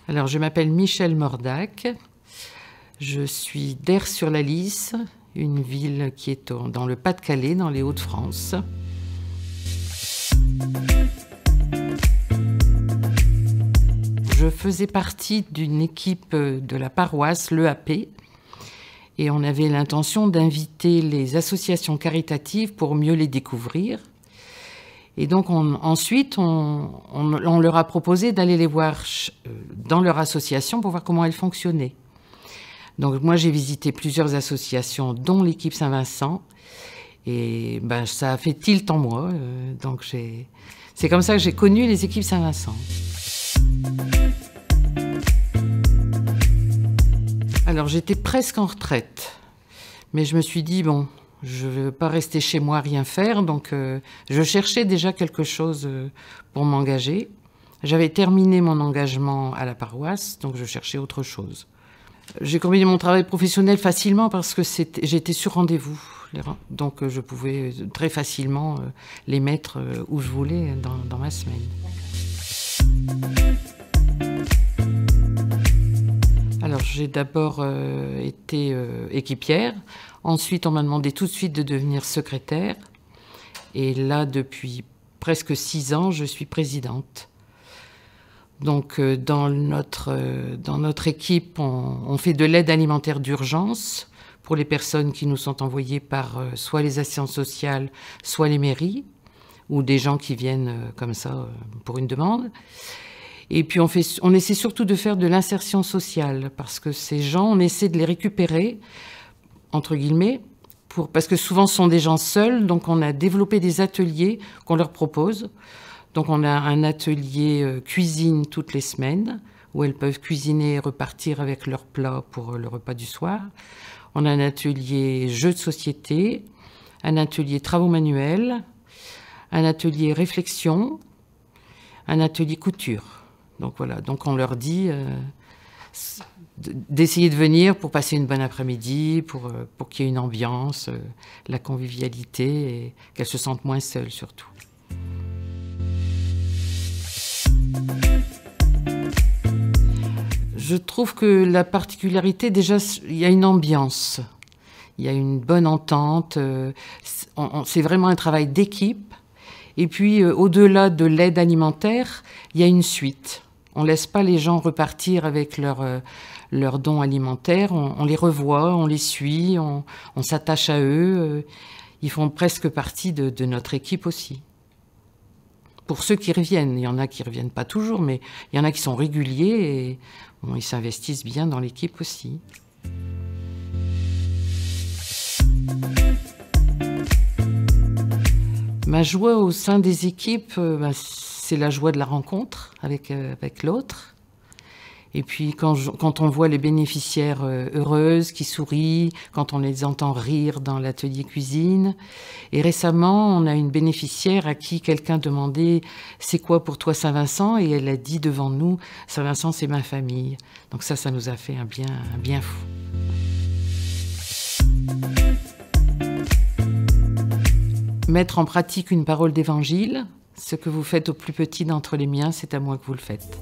Alors, je m'appelle Michèle Mordac. Je suis d'Aire-sur-la-Lys, une ville qui est dans le Pas-de-Calais, dans les Hauts-de-France. Je faisais partie d'une équipe de la paroisse, l'EAP, et on avait l'intention d'inviter les associations caritatives pour mieux les découvrir. Et donc ensuite, on leur a proposé d'aller les voir dans leur association pour voir comment elles fonctionnaient. Donc moi, j'ai visité plusieurs associations, dont l'équipe Saint-Vincent, et ça a fait tilt en moi. Donc c'est comme ça que j'ai connu les équipes Saint-Vincent. Alors j'étais presque en retraite, mais je me suis dit, bon, je ne veux pas rester chez moi, rien faire, donc je cherchais déjà quelque chose pour m'engager. J'avais terminé mon engagement à la paroisse, donc je cherchais autre chose. J'ai combiné mon travail professionnel facilement parce que j'étais sur rendez-vous, donc je pouvais très facilement les mettre où je voulais dans ma semaine. Alors j'ai d'abord été équipière, ensuite on m'a demandé tout de suite de devenir secrétaire, et là depuis presque 6 ans je suis présidente. Donc dans notre équipe on fait de l'aide alimentaire d'urgence pour les personnes qui nous sont envoyées par soit les assistances sociales, soit les mairies, ou des gens qui viennent comme ça pour une demande. Et puis on essaie surtout de faire de l'insertion sociale, parce que ces gens, on essaie de les récupérer, entre guillemets, parce que souvent ce sont des gens seuls, donc on a développé des ateliers qu'on leur propose. Donc on a un atelier cuisine toutes les semaines, où elles peuvent cuisiner et repartir avec leurs plats pour le repas du soir. On a un atelier jeux de société, un atelier travaux manuels, un atelier réflexion, un atelier couture. Donc voilà, donc on leur dit d'essayer de venir pour passer une bonne après-midi, pour qu'il y ait une ambiance, la convivialité, et qu'elles se sentent moins seules surtout. Je trouve que la particularité, déjà, il y a une ambiance, il y a une bonne entente, c'est vraiment un travail d'équipe. Et puis, au-delà de l'aide alimentaire, il y a une suite. On ne laisse pas les gens repartir avec leurs dons alimentaires. On les revoit, on les suit, on s'attache à eux. Ils font presque partie de notre équipe aussi. Pour ceux qui reviennent, il y en a qui ne reviennent pas toujours, mais il y en a qui sont réguliers et bon, ils s'investissent bien dans l'équipe aussi. Ma joie au sein des équipes, c'est la joie de la rencontre avec l'autre. Et puis quand on voit les bénéficiaires heureuses, qui sourient, quand on les entend rire dans l'atelier cuisine. Et récemment, on a une bénéficiaire à qui quelqu'un demandait « C'est quoi pour toi Saint-Vincent ?» Et elle a dit devant nous « Saint-Vincent, c'est ma famille ». Donc ça nous a fait un bien fou. Mettre en pratique une parole d'évangile, ce que vous faites au plus petit d'entre les miens, c'est à moi que vous le faites.